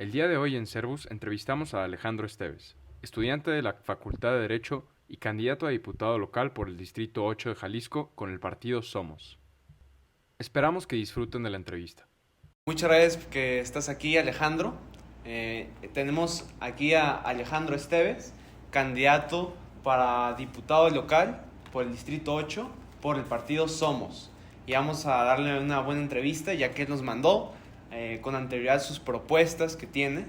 El día de hoy en Servus entrevistamos a Alejandro Esteves, estudiante de la Facultad de Derecho y candidato a diputado local por el Distrito 8 de Jalisco con el partido Somos. Esperamos que disfruten de la entrevista. Muchas gracias que estás aquí, Alejandro. Tenemos aquí a Alejandro Esteves, candidato para diputado local por el Distrito 8 por el partido Somos. Y vamos a darle una buena entrevista ya que él nos mandó con anterioridad sus propuestas que tiene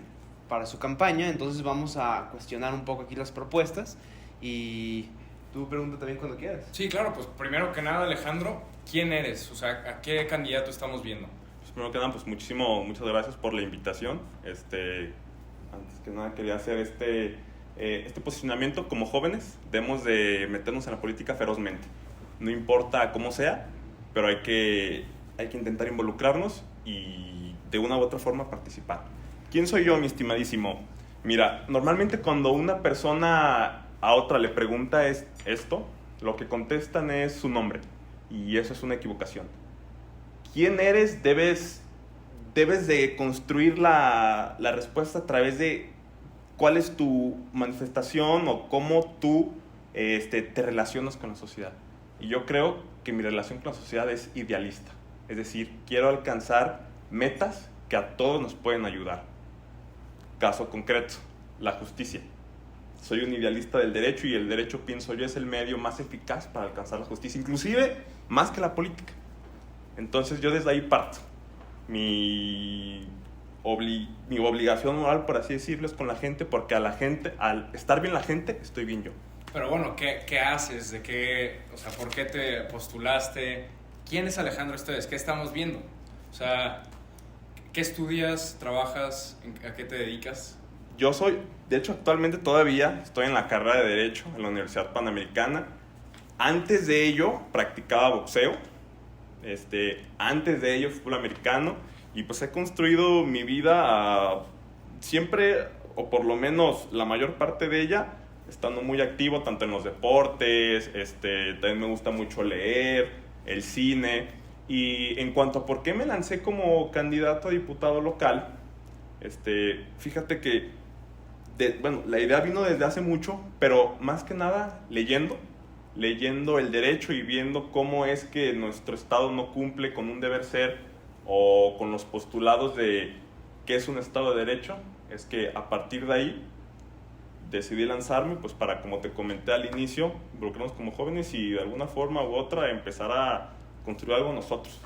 para su campaña. Entonces vamos a cuestionar un poco aquí las propuestas y tú pregunta también cuando quieras. Sí, claro, pues primero que nada, Alejandro, ¿quién eres? O sea, ¿a qué candidato estamos viendo? Pues primero que nada, pues muchas gracias por la invitación. Antes que nada quería hacer este posicionamiento. Como jóvenes debemos de meternos en la política ferozmente. No importa cómo sea, pero hay que intentar involucrarnos y de una u otra forma participar. ¿Quién soy yo, mi estimadísimo? Mira, normalmente cuando una persona a otra le pregunta esto, lo que contestan es su nombre, y eso es una equivocación. ¿Quién eres? Debes de construir la respuesta a través de cuál es tu manifestación o cómo tú te relacionas con la sociedad. Y yo creo que mi relación con la sociedad es idealista. Es decir, quiero alcanzar metas que a todos nos pueden ayudar. Caso concreto, la justicia. Soy un idealista del derecho y el derecho, pienso yo, es el medio más eficaz para alcanzar la justicia, inclusive más que la política. Entonces yo desde ahí parto. Mi obligación moral, por así decirlo, es con la gente, porque al estar bien la gente, estoy bien yo. Pero bueno, ¿qué haces? ¿Por qué te postulaste? ¿Quién es Alejandro Esteves? ¿Qué estamos viendo? O sea, ¿qué estudias? ¿Trabajas? ¿A qué te dedicas? De hecho, actualmente todavía estoy en la carrera de Derecho en la Universidad Panamericana. Antes de ello, practicaba boxeo. Antes de ello, fútbol americano. Y pues he construido mi vida siempre, o por lo menos la mayor parte de ella, estando muy activo tanto en los deportes, también me gusta mucho leer, el cine. Y en cuanto a por qué me lancé como candidato a diputado local, fíjate que la idea vino desde hace mucho, pero más que nada leyendo el derecho y viendo cómo es que nuestro Estado no cumple con un deber ser o con los postulados de qué es un Estado de Derecho. Es que a partir de ahí decidí lanzarme, pues para, como te comenté al inicio, involucrarnos como jóvenes y de alguna forma u otra empezar a construir algo nosotros.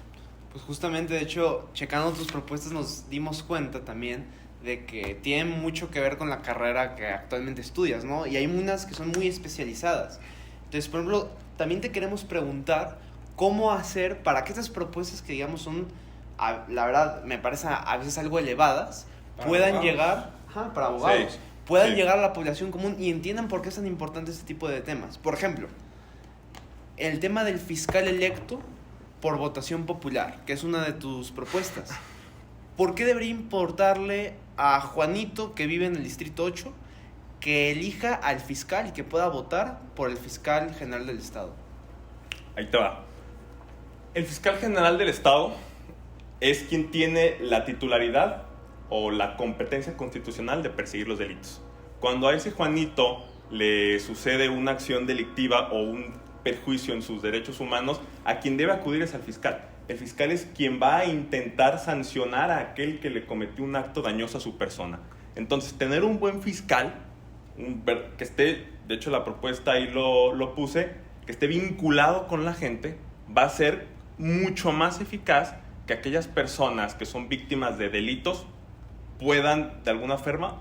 Pues justamente, de hecho, checando tus propuestas nos dimos cuenta también de que tienen mucho que ver con la carrera que actualmente estudias, ¿no? Y hay unas que son muy especializadas. Entonces, por ejemplo, también te queremos preguntar cómo hacer para que estas propuestas que, digamos, son, la verdad, me parece a veces algo elevadas, puedan llegar, para abogados, Sí, puedan sí. llegar a la población común y entiendan por qué es tan importante este tipo de temas. Por ejemplo, el tema del fiscal electo por votación popular, que es una de tus propuestas. ¿Por qué debería importarle a Juanito, que vive en el Distrito 8, que elija al fiscal y que pueda votar por el fiscal general del Estado? Ahí te va. El fiscal general del Estado es quien tiene la titularidad o la competencia constitucional de perseguir los delitos. Cuando a ese Juanito le sucede una acción delictiva o un perjuicio en sus derechos humanos, a quien debe acudir es al fiscal. El fiscal es quien va a intentar sancionar a aquel que le cometió un acto dañoso a su persona. Entonces, tener un buen fiscal, que esté, de hecho la propuesta ahí lo puse, que esté vinculado con la gente, va a ser mucho más eficaz que aquellas personas que son víctimas de delitos puedan de alguna forma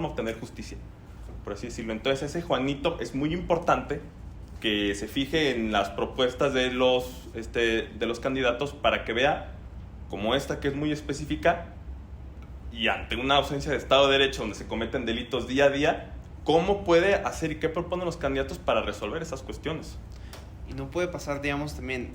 obtener justicia, por así decirlo. Entonces ese Juanito es muy importante que se fije en las propuestas de los candidatos para que vea, como esta que es muy específica, y ante una ausencia de Estado de Derecho donde se cometen delitos día a día, cómo puede hacer y qué proponen los candidatos para resolver esas cuestiones. Y no puede pasar, digamos, también,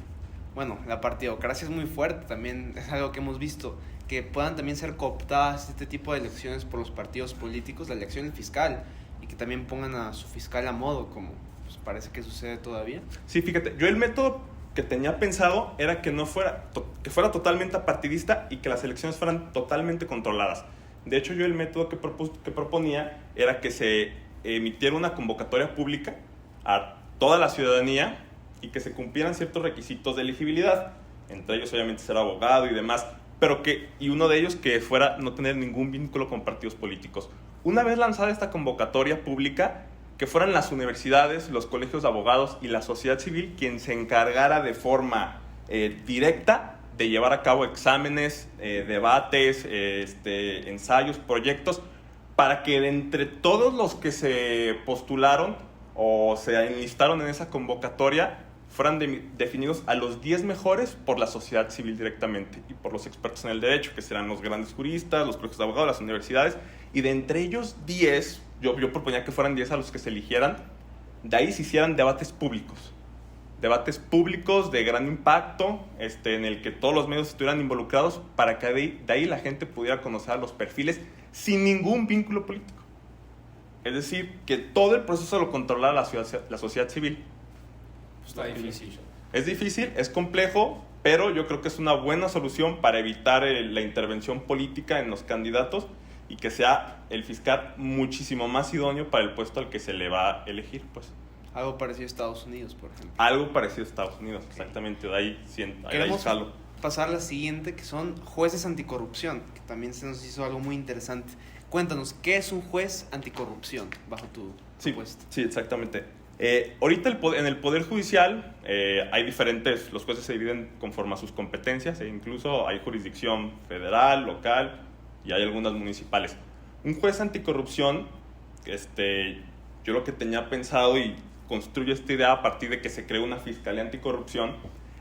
bueno, la partidocracia es muy fuerte, también es algo que hemos visto, que puedan también ser cooptadas este tipo de elecciones por los partidos políticos, la elección del fiscal, y que también pongan a su fiscal a modo, como pues parece que sucede todavía. Sí, fíjate, yo el método que tenía pensado era que no fuera, que fuera totalmente apartidista y que las elecciones fueran totalmente controladas. De hecho, yo el método que proponía era que se emitiera una convocatoria pública a toda la ciudadanía y que se cumplieran ciertos requisitos de elegibilidad, entre ellos obviamente ser abogado y demás, y uno de ellos que fuera no tener ningún vínculo con partidos políticos. Una vez lanzada esta convocatoria pública, que fueran las universidades, los colegios de abogados y la sociedad civil quien se encargara de forma directa de llevar a cabo exámenes, debates, ensayos, proyectos, para que de entre todos los que se postularon o se enlistaron en esa convocatoria fueran definidos a los 10 mejores por la sociedad civil directamente y por los expertos en el derecho, que serán los grandes juristas, los colegios de abogados, las universidades, y de entre ellos 10, yo proponía que fueran 10 a los que se eligieran, de ahí se hicieran debates públicos de gran impacto, en el que todos los medios estuvieran involucrados, para que de ahí la gente pudiera conocer los perfiles sin ningún vínculo político. Es decir, que todo el proceso lo controlara la sociedad civil. Está difícil. Es difícil, es complejo, pero yo creo que es una buena solución para evitar la intervención política en los candidatos y que sea el fiscal muchísimo más idóneo para el puesto al que se le va a elegir, pues. Algo parecido a Estados Unidos, por ejemplo. Algo parecido a Estados Unidos, exactamente. De ahí Queremos pasar a la siguiente, que son jueces anticorrupción, que también se nos hizo algo muy interesante. Cuéntanos, ¿qué es un juez anticorrupción bajo tu puesto? Sí, exactamente. Ahorita en el Poder Judicial hay diferentes, los jueces se dividen conforme a sus competencias, e incluso hay jurisdicción federal, local y hay algunas municipales. Un juez anticorrupción, yo lo que tenía pensado y construyo esta idea a partir de que se creó una fiscalía anticorrupción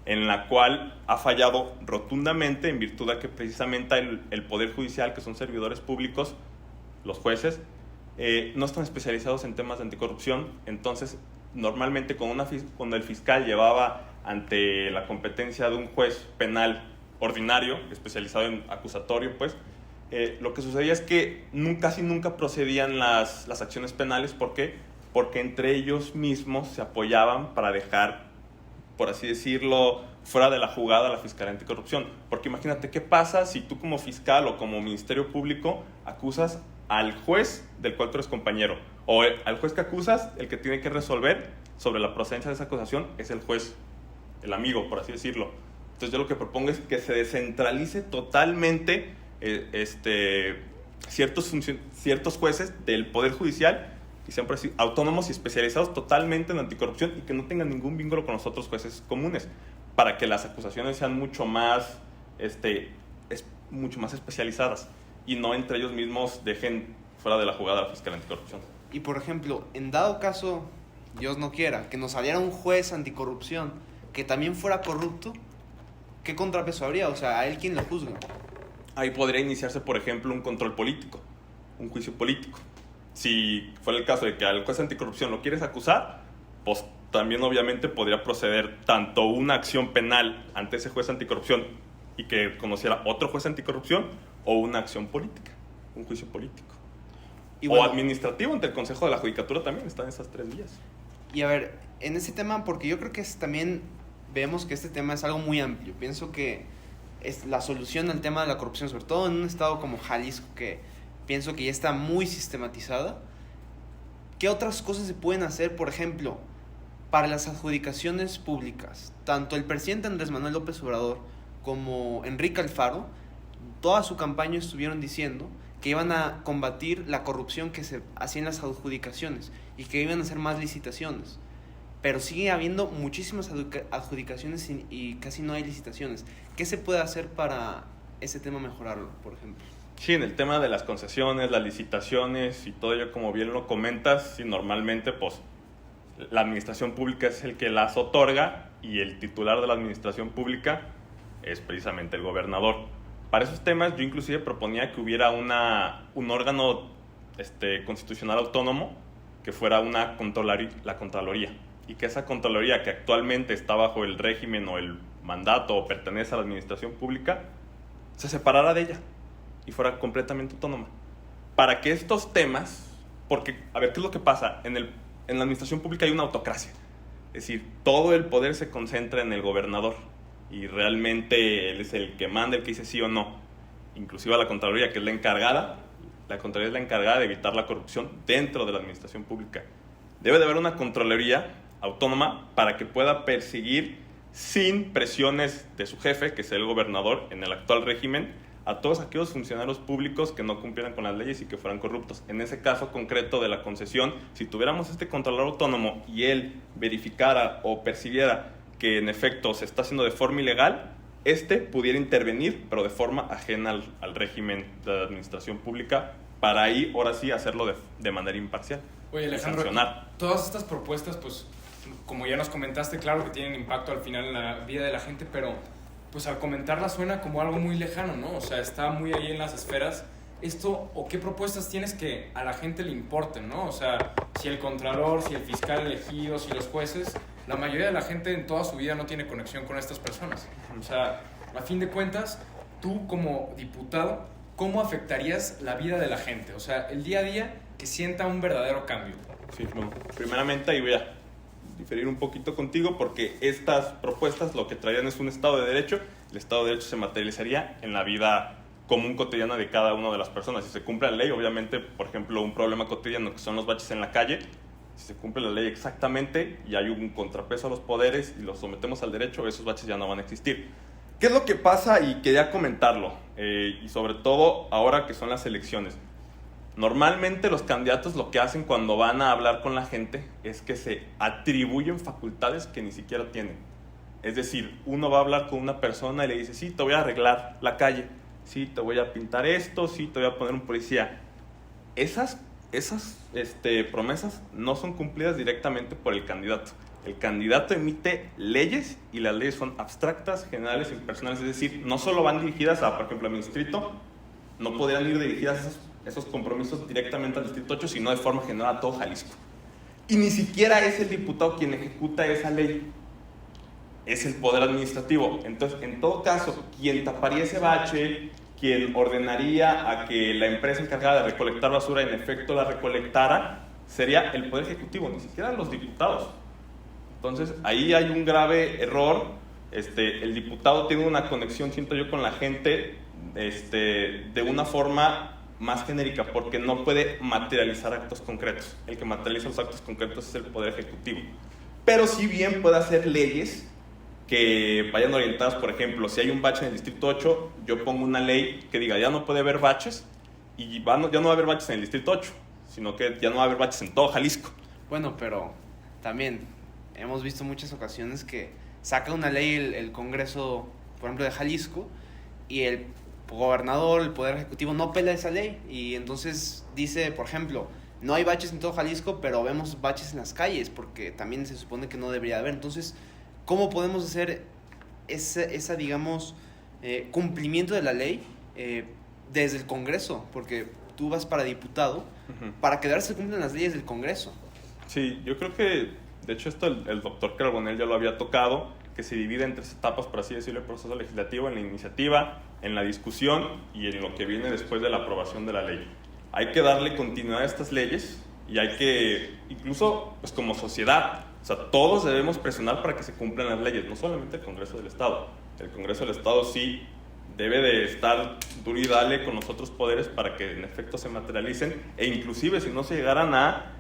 en la cual ha fallado rotundamente en virtud de que precisamente el Poder Judicial, que son servidores públicos, los jueces, no están especializados en temas de anticorrupción. Entonces, normalmente cuando el fiscal llevaba ante la competencia de un juez penal ordinario, especializado en acusatorio, pues, lo que sucedía es que casi nunca procedían las acciones penales. ¿Por qué? Porque entre ellos mismos se apoyaban para dejar, por así decirlo, fuera de la jugada la Fiscalía Anticorrupción. Porque imagínate, ¿qué pasa si tú como fiscal o como Ministerio Público acusas al juez del cual tú eres compañero? O al juez que acusas, el que tiene que resolver sobre la procedencia de esa acusación es el juez, el amigo, por así decirlo. Entonces yo lo que propongo es que se descentralice totalmente ciertos jueces del Poder Judicial y sean autónomos y especializados totalmente en anticorrupción y que no tengan ningún vínculo con los otros jueces comunes, para que las acusaciones sean mucho más especializadas y no entre ellos mismos dejen fuera de la jugada la Fiscalía Anticorrupción. Y por ejemplo, en dado caso, Dios no quiera, que nos saliera un juez anticorrupción que también fuera corrupto, ¿qué contrapeso habría? O sea, ¿a él quién lo juzga? Ahí podría iniciarse, por ejemplo, un control político, un juicio político. Si fuera el caso de que al juez anticorrupción lo quieres acusar, pues también obviamente podría proceder tanto una acción penal ante ese juez anticorrupción y que conociera otro juez anticorrupción, o una acción política, un juicio político. Y bueno, o administrativo ante el Consejo de la Judicatura, también están esas tres vías. Y a ver, en ese tema, porque yo creo que también vemos que este tema es algo muy amplio. Pienso que es la solución al tema de la corrupción, sobre todo en un estado como Jalisco, que pienso que ya está muy sistematizada. ¿Qué otras cosas se pueden hacer, por ejemplo, para las adjudicaciones públicas? Tanto el presidente Andrés Manuel López Obrador como Enrique Alfaro, toda su campaña estuvieron diciendo que iban a combatir la corrupción que se hacía en las adjudicaciones y que iban a hacer más licitaciones. Pero sigue habiendo muchísimas adjudicaciones y casi no hay licitaciones. ¿Qué se puede hacer para ese tema mejorarlo, por ejemplo? Sí, en el tema de las concesiones, las licitaciones y todo ello, como bien lo comentas, sí, normalmente pues la administración pública es el que las otorga y el titular de la administración pública es precisamente el gobernador. Para esos temas yo inclusive proponía que hubiera un órgano constitucional autónomo que fuera la Contraloría, y que esa Contraloría, que actualmente está bajo el régimen o el mandato o pertenece a la administración pública, se separara de ella y fuera completamente autónoma. Para que estos temas, porque, a ver, ¿qué es lo que pasa? En la administración pública hay una autocracia. Es decir, todo el poder se concentra en el gobernador y realmente él es el que manda, el que dice sí o no. Inclusive a la Contraloría, que es la encargada, La Contraloría es la encargada de evitar la corrupción dentro de la administración pública. Debe de haber una Contraloría autónoma para que pueda perseguir sin presiones de su jefe, que es el gobernador en el actual régimen, a todos aquellos funcionarios públicos que no cumplieran con las leyes y que fueran corruptos. En ese caso concreto de la concesión, si tuviéramos este controlador autónomo y él verificara o percibiera que en efecto se está haciendo de forma ilegal, pudiera intervenir, pero de forma ajena al régimen de la administración pública, para ahí, ahora sí, hacerlo de manera imparcial. Oye, Alejandro, sancionar. Todas estas propuestas, pues, como ya nos comentaste, claro que tienen impacto al final en la vida de la gente, pero pues al comentarla suena como algo muy lejano, ¿no? O sea, está muy ahí en las esferas. Esto, o qué propuestas tienes que a la gente le importen, ¿no? O sea, si el contralor, si el fiscal elegido, si los jueces, la mayoría de la gente en toda su vida no tiene conexión con estas personas. O sea, a fin de cuentas, tú como diputado, ¿cómo afectarías la vida de la gente? O sea, el día a día que sienta un verdadero cambio. Sí, bueno, primeramente ahí voy a diferir un poquito contigo, porque estas propuestas lo que traían es un Estado de Derecho. El Estado de Derecho se materializaría en la vida común cotidiana de cada una de las personas. Si se cumple la ley, obviamente, por ejemplo, un problema cotidiano que son los baches en la calle, si se cumple la ley exactamente y hay un contrapeso a los poderes y los sometemos al derecho, esos baches ya no van a existir. ¿Qué es lo que pasa? Y quería comentarlo, y sobre todo ahora que son las elecciones. Normalmente los candidatos lo que hacen cuando van a hablar con la gente es que se atribuyen facultades que ni siquiera tienen. Es decir, uno va a hablar con una persona y le dice, sí, te voy a arreglar la calle, sí, te voy a pintar esto, sí, te voy a poner un policía. Esas promesas no son cumplidas directamente por el candidato. El candidato emite leyes y las leyes son abstractas, generales, impersonales. Es decir, no solo van dirigidas a, por ejemplo, a mi distrito, no podrían ir dirigidas esos compromisos directamente al Distrito 8, sino de forma general a todo Jalisco. Y ni siquiera es el diputado quien ejecuta esa ley, es el Poder Administrativo. Entonces, en todo caso, quien taparía ese bache, quien ordenaría a que la empresa encargada de recolectar basura en efecto la recolectara, sería el Poder Ejecutivo, ni siquiera los diputados. Entonces, ahí hay un grave error. El diputado tiene una conexión, siento yo, con la gente de una forma más genérica, porque no puede materializar actos concretos. El que materializa los actos concretos es el Poder Ejecutivo. Pero si bien puede hacer leyes que vayan orientadas, por ejemplo, si hay un bache en el Distrito 8, yo pongo una ley que diga, ya no puede haber baches, y ya no va a haber baches en el Distrito 8, sino que ya no va a haber baches en todo Jalisco. Bueno, pero también hemos visto muchas ocasiones que saca una ley el Congreso, por ejemplo, de Jalisco, y el gobernador, el Poder Ejecutivo no pela esa ley, y entonces dice, por ejemplo, no hay baches en todo Jalisco, pero vemos baches en las calles, porque también se supone que no debería haber. Entonces, ¿cómo podemos hacer esa digamos, cumplimiento de la ley desde el Congreso? Porque tú vas para diputado, para que se cumplan las leyes del Congreso. Sí, yo creo que, de hecho, esto el doctor Carbonell ya lo había tocado, que se divide en 3 etapas, por así decirlo, el proceso legislativo: en la iniciativa, en la discusión y en lo que viene después de la aprobación de la ley. Hay que darle continuidad a estas leyes y hay que, incluso pues como sociedad, o sea, todos debemos presionar para que se cumplan las leyes, no solamente el Congreso del Estado. El Congreso del Estado sí debe de estar duro y dale con los otros poderes para que en efecto se materialicen, e inclusive si no se llegaran a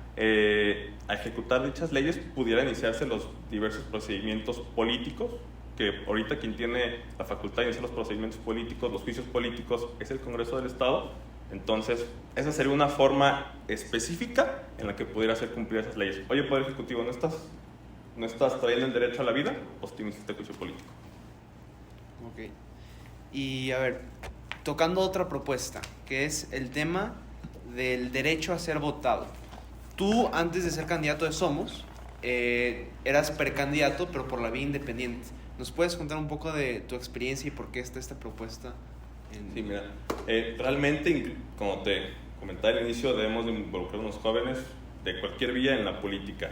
ejecutar dichas leyes, pudiera iniciarse los diversos procedimientos políticos, que ahorita quien tiene la facultad de iniciar los procedimientos políticos, los juicios políticos, es el Congreso del Estado. Entonces, esa sería una forma específica en la que pudiera hacer cumplir esas leyes. Oye, Poder Ejecutivo, ¿no estás trayendo el derecho a la vida? Pues tienes este juicio político. Ok. Y a ver, tocando otra propuesta, que es el tema del derecho a ser votado. Tú, antes de ser candidato de Somos, eras precandidato, pero por la vía independiente. ¿Nos puedes contar un poco de tu experiencia y por qué está esta propuesta? Sí, mira, realmente, como te comentaba al inicio, debemos de involucrar a los jóvenes de cualquier vía en la política.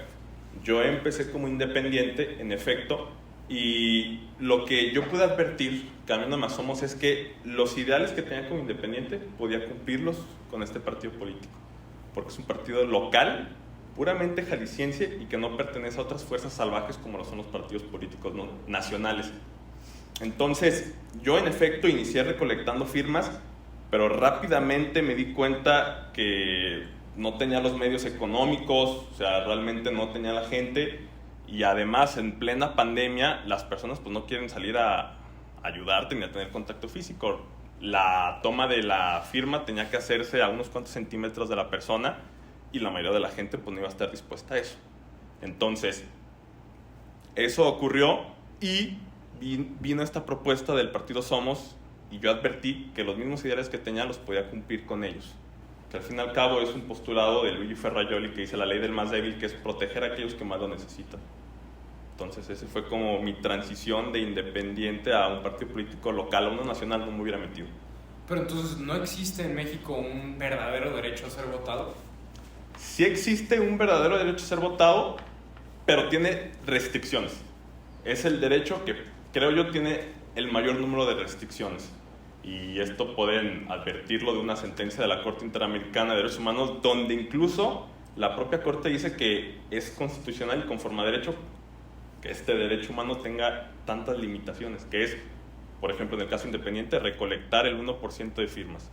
Yo empecé como independiente, en efecto, y lo que yo pude advertir, cambiándome a Somos, es que los ideales que tenía como independiente podía cumplirlos con este partido político, porque es un partido local, puramente jalisciense, y que no pertenece a otras fuerzas salvajes como lo son los partidos políticos nacionales. Entonces, yo en efecto inicié recolectando firmas pero rápidamente me di cuenta que no tenía los medios económicos, o sea, realmente no tenía la gente, y además en plena pandemia las personas pues no quieren salir a ayudarte ni a tener contacto físico. La toma de la firma tenía que hacerse a unos cuantos centímetros de la persona y la mayoría de la gente pues no iba a estar dispuesta a eso. Entonces, eso ocurrió y vino esta propuesta del partido Somos, y yo advertí que los mismos ideales que tenía los podía cumplir con ellos. Que al fin y al cabo es un postulado de Luigi Ferrajoli que dice la ley del más débil, que es proteger a aquellos que más lo necesitan. Entonces ese fue como mi transición de independiente a un partido político local. A uno nacional no me hubiera metido. Pero entonces, ¿no existe en México un verdadero derecho a ser votado? Sí existe un verdadero derecho a ser votado, pero tiene restricciones. Es el derecho que creo yo tiene el mayor número de restricciones. Y esto pueden advertirlo de una sentencia de la Corte Interamericana de Derechos Humanos, donde incluso la propia Corte dice que es constitucional y conforme a derecho que este derecho humano tenga tantas limitaciones, que es, por ejemplo, en el caso independiente, recolectar el 1% de firmas.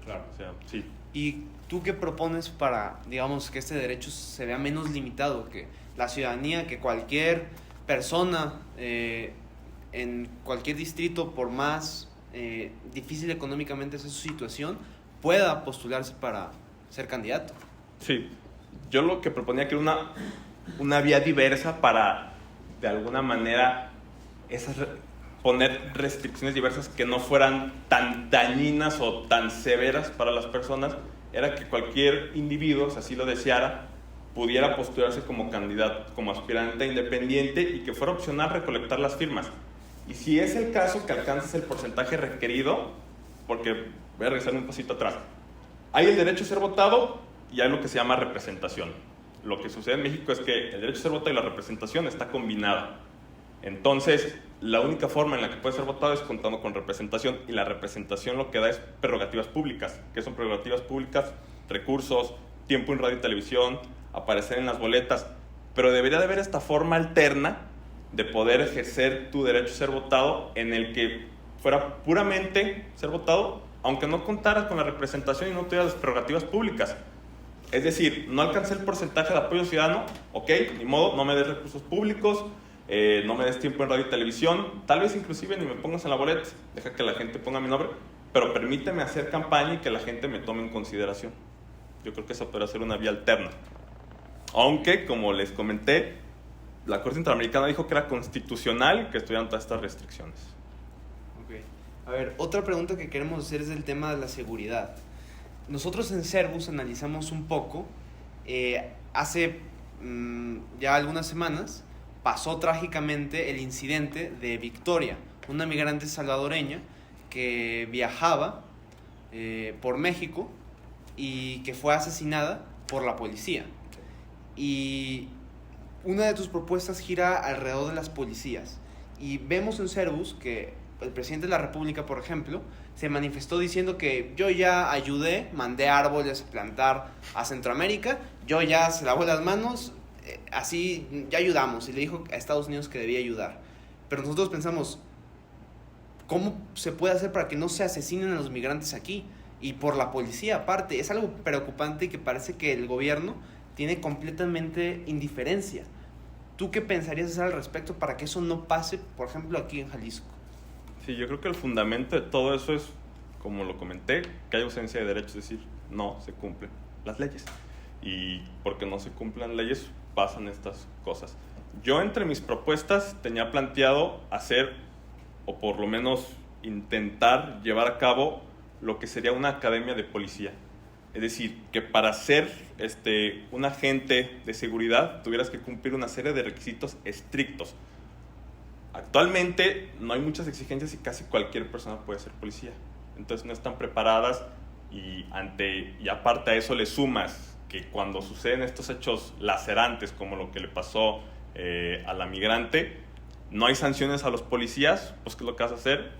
Claro. O sea, sí. ¿Y tú qué propones para, digamos, que este derecho se vea menos limitado, que la ciudadanía, que cualquier persona en cualquier distrito, por más difícil económicamente sea su situación, pueda postularse para ser candidato? Sí, yo lo que proponía que era una vía diversa para, de alguna manera, poner restricciones diversas que no fueran tan dañinas o tan severas para las personas, era que cualquier individuo, si así lo deseara, pudiera postularse como candidato, como aspirante independiente, y que fuera opcional recolectar las firmas. Y si es el caso que alcances el porcentaje requerido, porque voy a regresar un pasito atrás, hay el derecho a ser votado y hay lo que se llama representación. Lo que sucede en México es que el derecho a ser votado y la representación está combinada. Entonces, la única forma en la que puede ser votado es contando con representación, y la representación lo que da es prerrogativas públicas. ¿Qué son prerrogativas públicas? Recursos, tiempo en radio y televisión, aparecer en las boletas. Pero debería de haber esta forma alterna de poder ejercer tu derecho a ser votado, en el que fuera puramente ser votado, aunque no contaras con la representación y no tuvieras las prerrogativas públicas. Es decir, no alcancé el porcentaje de apoyo ciudadano, ok, ni modo, no me des recursos públicos, no me des tiempo en radio y televisión, tal vez inclusive ni me pongas en la boleta, deja que la gente ponga mi nombre, pero permíteme hacer campaña y que la gente me tome en consideración. Yo creo que esa podría ser una vía alterna. Aunque, como les comenté, la Corte Interamericana dijo que era constitucional que estuvieran todas estas restricciones. Okay. A ver, otra pregunta que queremos hacer es del tema de la seguridad. Nosotros en Servus analizamos un poco, hace ya algunas semanas pasó trágicamente el incidente de Victoria, una migrante salvadoreña que viajaba por México y que fue asesinada por la policía. Y una de tus propuestas gira alrededor de las policías. Y vemos en Servus que el presidente de la República, por ejemplo, se manifestó diciendo que yo ya ayudé, mandé árboles a plantar a Centroamérica, yo ya se lavó las manos, así ya ayudamos, y le dijo a Estados Unidos que debía ayudar. Pero nosotros pensamos, ¿cómo se puede hacer para que no se asesinen a los migrantes aquí? Y por la policía aparte, es algo preocupante y que parece que el gobierno tiene completamente indiferencia. ¿Tú qué pensarías hacer al respecto para que eso no pase, por ejemplo, aquí en Jalisco? Sí, yo creo que el fundamento de todo eso es, como lo comenté, que hay ausencia de derechos, es decir, no se cumplen las leyes. Y porque no se cumplan leyes, pasan estas cosas. Yo, entre mis propuestas, tenía planteado hacer, o por lo menos intentar llevar a cabo, lo que sería una academia de policía. Es decir, que para ser un agente de seguridad tuvieras que cumplir una serie de requisitos estrictos. Actualmente no hay muchas exigencias y casi cualquier persona puede ser policía. Entonces no están preparadas, y aparte a eso le sumas que cuando suceden estos hechos lacerantes como lo que le pasó a la migrante, no hay sanciones a los policías, pues ¿qué es lo que vas a hacer?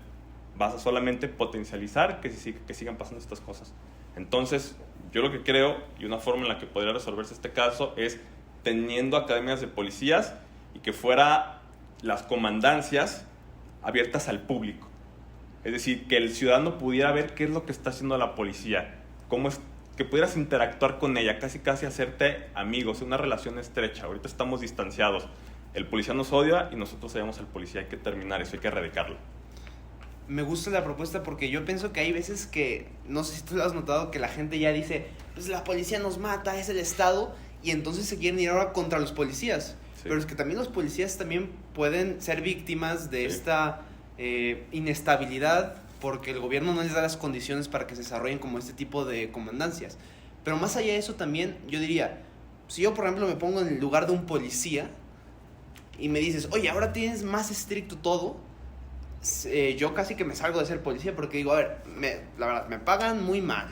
Vas a solamente potencializar que sigan pasando estas cosas. Entonces, yo lo que creo, y una forma en la que podría resolverse este caso, es teniendo academias de policías y que fuera las comandancias abiertas al público. Es decir, que el ciudadano pudiera ver qué es lo que está haciendo la policía, cómo es que pudieras interactuar con ella, casi hacerte amigos, una relación estrecha. Ahorita estamos distanciados. El policía nos odia y nosotros odiamos al policía. Hay que terminar eso, hay que erradicarlo. Me gusta la propuesta porque yo pienso que hay veces que, no sé si tú lo has notado, que la gente ya dice, pues la policía nos mata, es el Estado, y entonces se quieren ir ahora contra los policías. Sí. Pero es que también los policías también pueden ser víctimas de esta inestabilidad, porque el gobierno no les da las condiciones para que se desarrollen como este tipo de comandancias. Pero más allá de eso también, yo diría, si yo por ejemplo me pongo en el lugar de un policía y me dices, oye, ahora tienes más estricto todo, yo casi que me salgo de ser policía porque digo, a ver, la verdad, me pagan muy mal.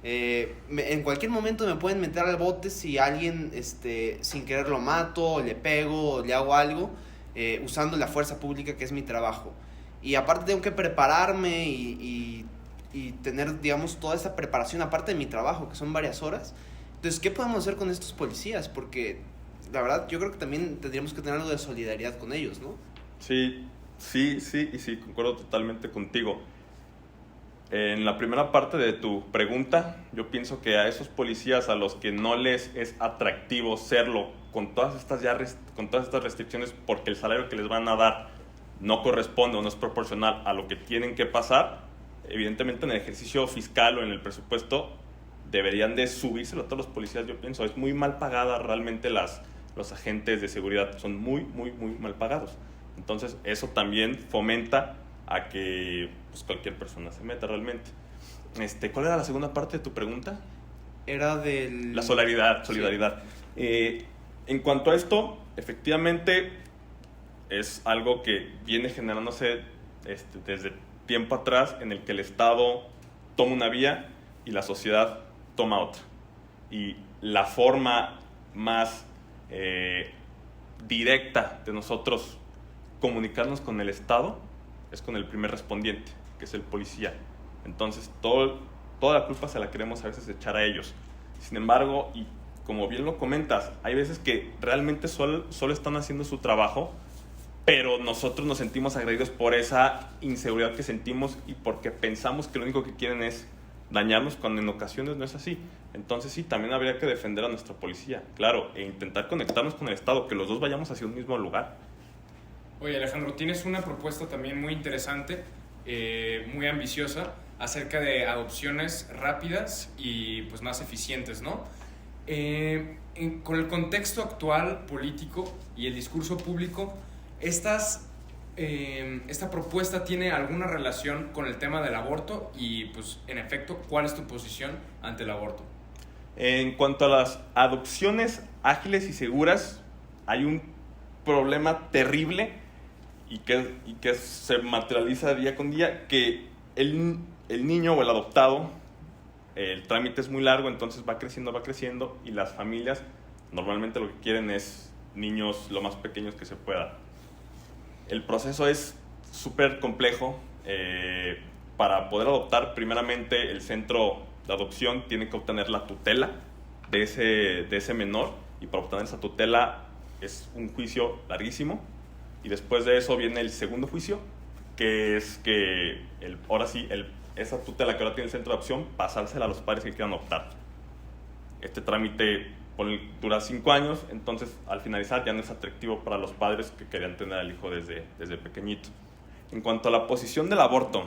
En cualquier momento me pueden meter al bote si alguien sin querer lo mato, o le pego, o le hago algo, usando la fuerza pública, que es mi trabajo. Y aparte tengo que prepararme y tener, digamos, toda esa preparación aparte de mi trabajo, que son varias horas. Entonces, ¿qué podemos hacer con estos policías? Porque, la verdad, yo creo que también tendríamos que tener algo de solidaridad con ellos, ¿no? Sí, concuerdo totalmente contigo. En la primera parte de tu pregunta, yo pienso que a esos policías a los que no les es atractivo serlo, con todas estas restricciones, porque el salario que les van a dar no corresponde o no es proporcional a lo que tienen que pasar, evidentemente en el ejercicio fiscal o en el presupuesto deberían de subírselo a todos los policías. Yo pienso, es muy mal pagada realmente los agentes de seguridad, son muy mal pagados. Entonces eso también fomenta a que pues, cualquier persona se meta realmente. ¿Cuál era la segunda parte de tu pregunta? Era del... La solidaridad. Sí. En cuanto a esto, efectivamente es algo que viene generándose desde tiempo atrás, en el que el Estado toma una vía y la sociedad toma otra. Y la forma más directa de nosotros comunicarnos con el Estado es con el primer respondiente, que es el policía. Entonces toda la culpa se la queremos a veces echar a ellos. Sin embargo, y como bien lo comentas, hay veces que realmente solo están haciendo su trabajo, pero nosotros nos sentimos agredidos por esa inseguridad que sentimos y porque pensamos que lo único que quieren es dañarnos, cuando en ocasiones no es así. Entonces sí, también habría que defender a nuestra policía, claro, e intentar conectarnos con el Estado, que los dos vayamos hacia un mismo lugar. Oye, Alejandro, tienes una propuesta también muy interesante, muy ambiciosa, acerca de adopciones rápidas y pues más eficientes, ¿no? Con el contexto actual político y el discurso público, esta propuesta tiene alguna relación con el tema del aborto y, pues, en efecto, ¿cuál es tu posición ante el aborto? En cuanto a las adopciones ágiles y seguras, hay un problema terrible y que se materializa día con día, que el niño o el adoptado, el trámite es muy largo, entonces va creciendo y las familias normalmente lo que quieren es niños lo más pequeños que se pueda. El proceso es súper complejo. Para poder adoptar, primeramente el centro de adopción tiene que obtener la tutela de ese menor, y para obtener esa tutela es un juicio larguísimo, y después de eso viene el segundo juicio, que es que esa tutela que ahora tiene el centro de adopción, pasársela a los padres que quieran adoptar. Este trámite dura 5 años, entonces al finalizar ya no es atractivo para los padres que querían tener al hijo desde pequeñito. En cuanto a la posición del aborto,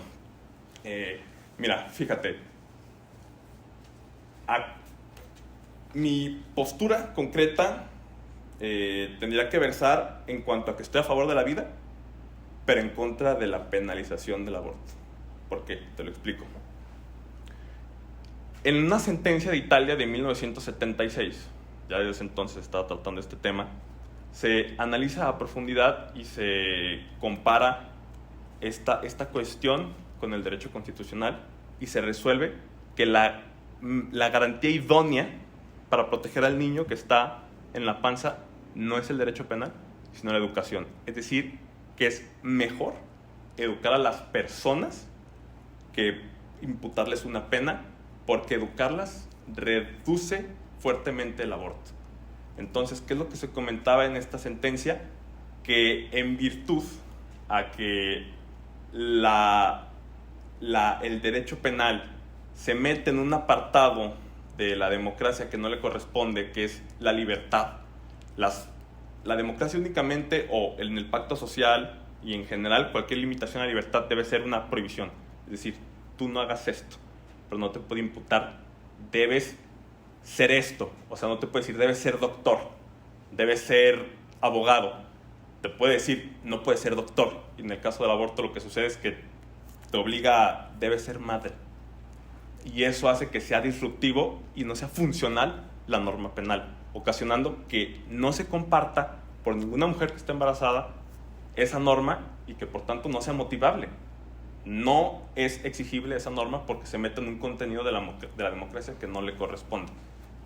mira, fíjate, mi postura concreta tendría que versar en cuanto a que estoy a favor de la vida, pero en contra de la penalización del aborto. ¿Por qué? Te lo explico. En una sentencia de Italia de 1976, ya desde entonces estaba tratando este tema, se analiza a profundidad y se compara esta cuestión con el derecho constitucional, y se resuelve que la garantía idónea para proteger al niño que está en la panza no es el derecho penal, sino la educación. Es decir, que es mejor educar a las personas que imputarles una pena, porque educarlas reduce fuertemente el aborto. Entonces, ¿qué es lo que se comentaba en esta sentencia? Que en virtud a que la el derecho penal se mete en un apartado de la democracia que no le corresponde, que es la libertad. La democracia únicamente, o en el pacto social y en general, cualquier limitación a la libertad debe ser una prohibición. Es decir, tú no hagas esto, pero no te puede imputar, debes ser esto. O sea, no te puede decir, debes ser doctor, debes ser abogado. Te puede decir, no puedes ser doctor. Y en el caso del aborto lo que sucede es que te obliga, debes ser madre. Y eso hace que sea disruptivo y no sea funcional la norma penal, ocasionando que no se comparta por ninguna mujer que esté embarazada esa norma y que por tanto no sea motivable. No es exigible esa norma porque se mete en un contenido de la democracia que no le corresponde.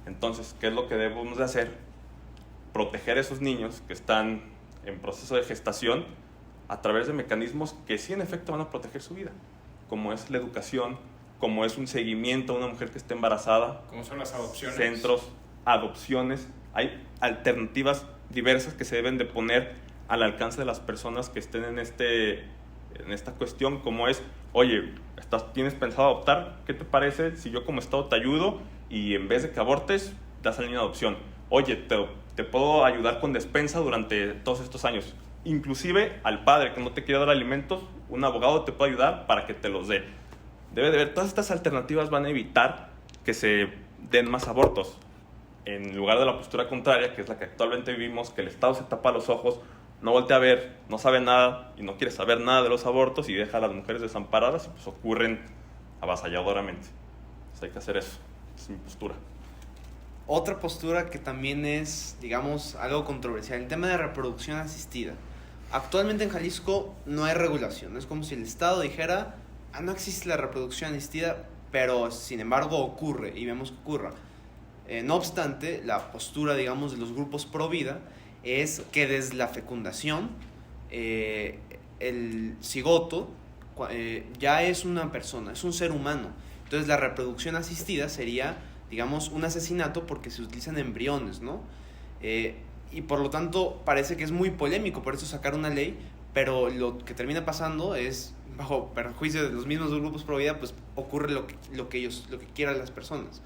Entonces, ¿qué es lo que debemos de hacer? Proteger a esos niños que están en proceso de gestación a través de mecanismos que sí en efecto van a proteger su vida, como es la educación, como es un seguimiento a una mujer que esté embarazada, como son las adopciones, centros, adopciones. Hay alternativas diversas que se deben de poner al alcance de las personas que estén en esta cuestión, como es, oye, ¿tienes pensado adoptar? ¿Qué te parece si yo como Estado te ayudo y en vez de que abortes, das al niño en adopción? Oye, te puedo ayudar con despensa durante todos estos años. Inclusive al padre que no te quiere dar alimentos, un abogado te puede ayudar para que te los dé. Debe de ver, todas estas alternativas van a evitar que se den más abortos. En lugar de la postura contraria, que es la que actualmente vivimos, que el Estado se tapa los ojos, no voltea a ver, no sabe nada y no quiere saber nada de los abortos y deja a las mujeres desamparadas y pues ocurren avasalladoramente. Entonces hay que hacer eso, es mi postura. Otra postura que también es, digamos, algo controversial, el tema de reproducción asistida. Actualmente en Jalisco no hay regulación, es como si el Estado dijera, no existe la reproducción asistida, pero sin embargo ocurre y vemos que ocurra. No obstante, la postura, digamos, de los grupos pro vida es que desde la fecundación el cigoto ya es una persona, es un ser humano. Entonces la reproducción asistida sería, digamos, un asesinato porque se utilizan embriones, ¿no? Y por lo tanto parece que es muy polémico, por eso sacar una ley, pero lo que termina pasando es, bajo perjuicio de los mismos grupos pro vida, pues ocurre lo que quieran las personas.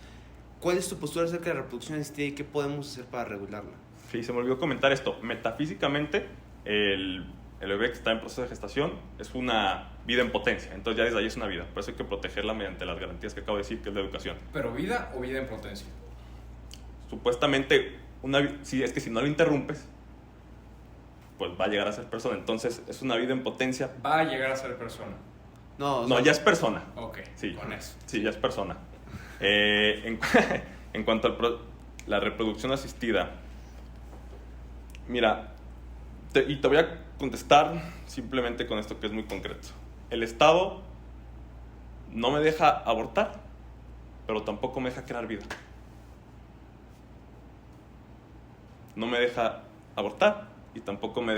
¿Cuál es tu postura acerca de la reproducción asistida y qué podemos hacer para regularla? Sí, se me olvidó comentar esto. Metafísicamente, el bebé que está en proceso de gestación es una vida en potencia. Entonces ya desde ahí es una vida. Por eso hay que protegerla mediante las garantías que acabo de decir, que es la educación. ¿Pero vida o vida en potencia? Supuestamente, sí, es que si no lo interrumpes, pues va a llegar a ser persona. Entonces es una vida en potencia. Va a llegar a ser persona. No, ya es persona. Ok, sí, con eso. Sí, ya es persona. En cuanto a la reproducción asistida, mira, te voy a contestar simplemente con esto que es muy concreto. El Estado no me deja abortar, pero tampoco me deja crear vida. No me deja abortar y tampoco me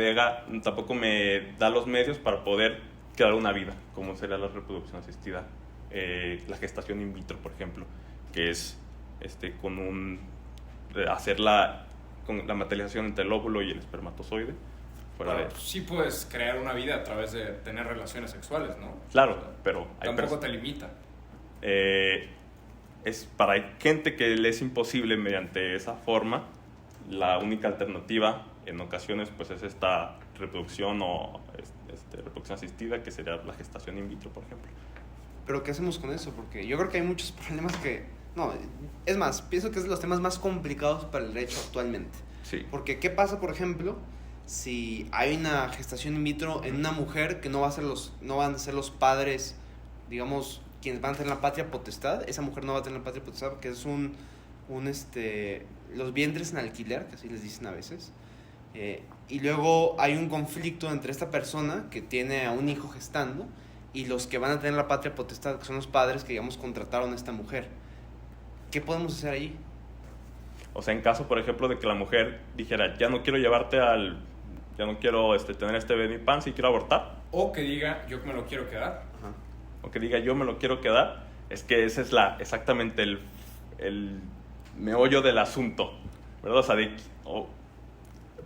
da los medios para poder crear una vida, como sería la reproducción asistida, la gestación in vitro, por ejemplo, que es con la materialización entre el óvulo y el espermatozoide. Sí puedes crear una vida a través de tener relaciones sexuales, ¿no? Claro, pero tampoco te limita. Para gente que le es imposible mediante esa forma, la única alternativa en ocasiones pues es esta reproducción o reproducción asistida, que sería la gestación in vitro, por ejemplo. Pero ¿qué hacemos con eso? Porque yo creo que hay muchos problemas es más, pienso que es de los temas más complicados para el derecho actualmente. Sí. Porque ¿qué pasa, por ejemplo, si hay una gestación in vitro en una mujer que no van a ser los padres, digamos, quienes van a tener la patria potestad? Esa mujer no va a tener la patria potestad porque es los vientres en alquiler, que así les dicen a veces. Y luego hay un conflicto entre esta persona que tiene a un hijo gestando y los que van a tener la patria potestad, que son los padres que, digamos, contrataron a esta mujer. ¿Qué podemos hacer ahí? O sea, en caso, por ejemplo, de que la mujer dijera, ya no quiero ya no quiero tener este bebé en mi panza y quiero abortar. O que diga, yo me lo quiero quedar. Ajá. O que diga, yo me lo quiero quedar. Es que ese es exactamente el meollo del asunto, ¿verdad? O sea,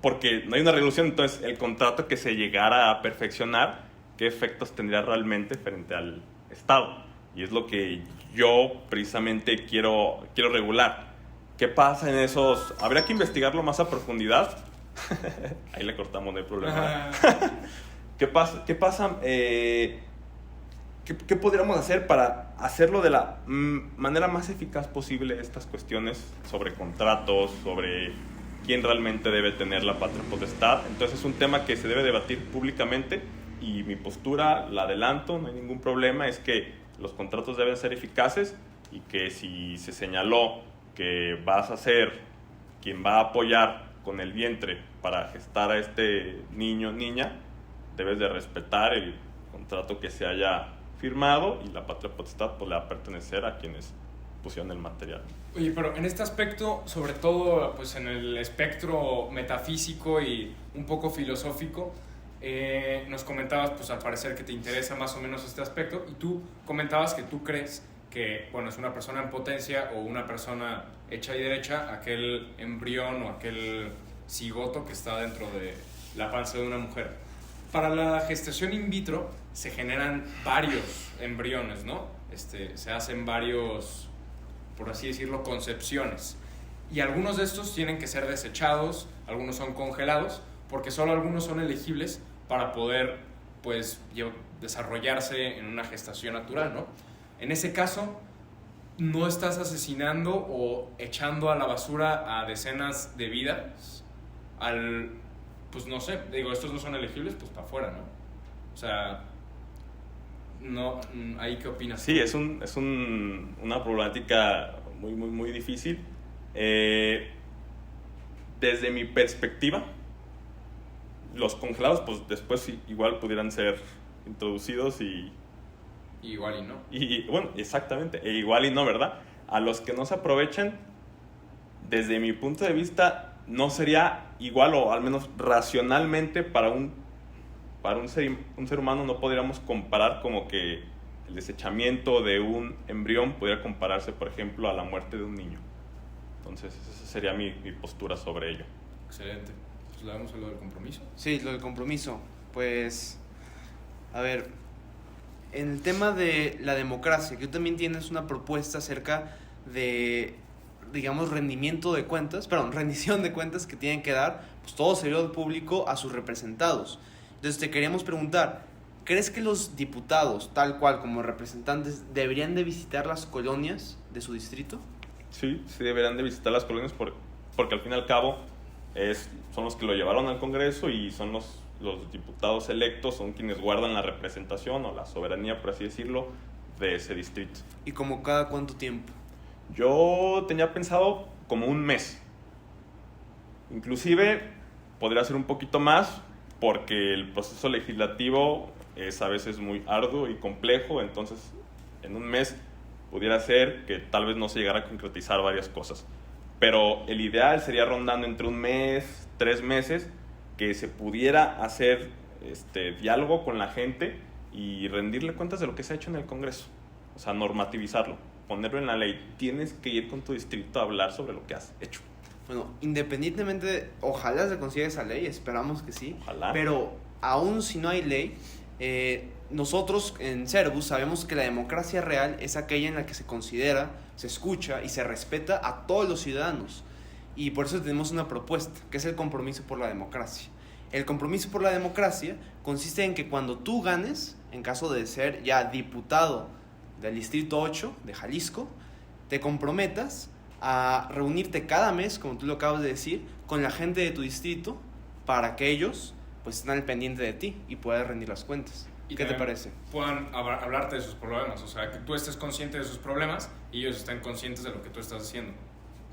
porque no hay una resolución, entonces el contrato que se llegara a perfeccionar, ¿qué efectos tendría realmente frente al Estado. Y es lo que yo precisamente quiero regular. ¿Qué pasa en esos? Habría que investigarlo más a profundidad. Ahí le cortamos, no hay problema. ¿Qué pasa? ¿Qué podríamos hacer para hacerlo de la manera más eficaz posible estas cuestiones sobre contratos, sobre quién realmente debe tener la patria potestad? Entonces es un tema que se debe debatir públicamente y mi postura, la adelanto, no hay ningún problema, es que los contratos deben ser eficaces y que si se señaló que vas a ser quien va a apoyar con el vientre para gestar a este niño o niña, debes de respetar el contrato que se haya firmado y la patria potestad pues, le va a pertenecer a quienes pusieron el material. Oye, pero en este aspecto, sobre todo pues en el espectro metafísico y un poco filosófico, nos comentabas, pues al parecer que te interesa más o menos este aspecto, y tú comentabas que tú crees que, bueno, es una persona en potencia o una persona hecha y derecha, aquel embrión o aquel cigoto que está dentro de la panza de una mujer. Para la gestación in vitro se generan varios embriones, ¿no? Se hacen varios, por así decirlo, concepciones. Y algunos de estos tienen que ser desechados, algunos son congelados, porque solo algunos son elegibles para poder, pues, desarrollarse en una gestación natural, ¿no? En ese caso, no estás asesinando o echando a la basura a decenas de vidas pues no sé, digo, estos no son elegibles, pues para afuera, ¿no? O sea, no, ¿ahí qué opinas? Sí, es una problemática muy difícil. Desde mi perspectiva, los congelados, pues después igual pudieran ser introducidos y igual y no. Y bueno, exactamente, igual y no, ¿verdad? A los que no se aprovechan, desde mi punto de vista, no sería igual, o al menos racionalmente para un ser humano no podríamos comparar como que el desechamiento de un embrión pudiera compararse, por ejemplo, a la muerte de un niño. Entonces, esa sería mi postura sobre ello. Excelente. Pues le damos a lo del compromiso. Sí, lo del compromiso. Pues, a ver, en el tema de la democracia, que tú también tienes una propuesta acerca de, digamos, rendición de cuentas que tienen que dar pues, todo servidor público a sus representados. Entonces te queríamos preguntar, ¿crees que los diputados, tal cual como representantes, deberían de visitar las colonias de su distrito? Sí deberían de visitar las colonias porque al fin y al cabo son los que lo llevaron al Congreso y son los diputados electos, son quienes guardan la representación o la soberanía, por así decirlo, de ese distrito. ¿Y como cada cuánto tiempo? Yo tenía pensado como un mes. Inclusive podría ser un poquito más porque el proceso legislativo es a veces muy arduo y complejo, entonces en un mes pudiera ser que tal vez no se llegara a concretizar varias cosas. Pero el ideal sería rondando entre un mes, 3 meses, que se pudiera hacer diálogo con la gente y rendirle cuentas de lo que se ha hecho en el Congreso. O sea, normativizarlo, ponerlo en la ley. Tienes que ir con tu distrito a hablar sobre lo que has hecho. Bueno, independientemente, ojalá se consiga esa ley, esperamos que sí. Ojalá. Pero aún si no hay ley, nosotros en Cerbus sabemos que la democracia real es aquella en la que se considera, se escucha y se respeta a todos los ciudadanos. Y por eso tenemos una propuesta, que es el compromiso por la democracia. El compromiso por la democracia consiste en que cuando tú ganes, en caso de ser ya diputado del Distrito 8 de Jalisco, te comprometas a reunirte cada mes, como tú lo acabas de decir, con la gente de tu distrito para que ellos pues estén al pendiente de ti y puedas rendir las cuentas. Y ¿qué te parece? Puedan hablarte de sus problemas, o sea, que tú estés consciente de sus problemas y ellos estén conscientes de lo que tú estás haciendo.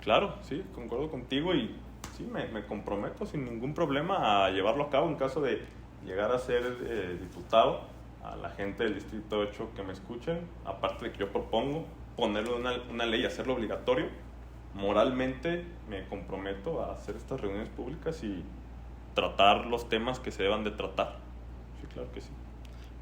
Claro, sí, concuerdo contigo y sí, me comprometo sin ningún problema a llevarlo a cabo en caso de llegar a ser diputado. A la gente del Distrito 8 que me escuchen, aparte de que yo propongo ponerlo en una ley, hacerlo obligatorio, moralmente me comprometo a hacer estas reuniones públicas y tratar los temas que se deban de tratar. Sí, claro que sí.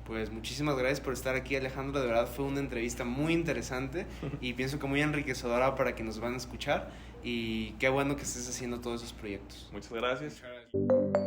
Pues muchísimas gracias por estar aquí, Alejandro. De verdad fue una entrevista muy interesante y pienso que muy enriquecedora para que nos van a escuchar. Y qué bueno que estés haciendo todos esos proyectos. Muchas gracias. Muchas gracias.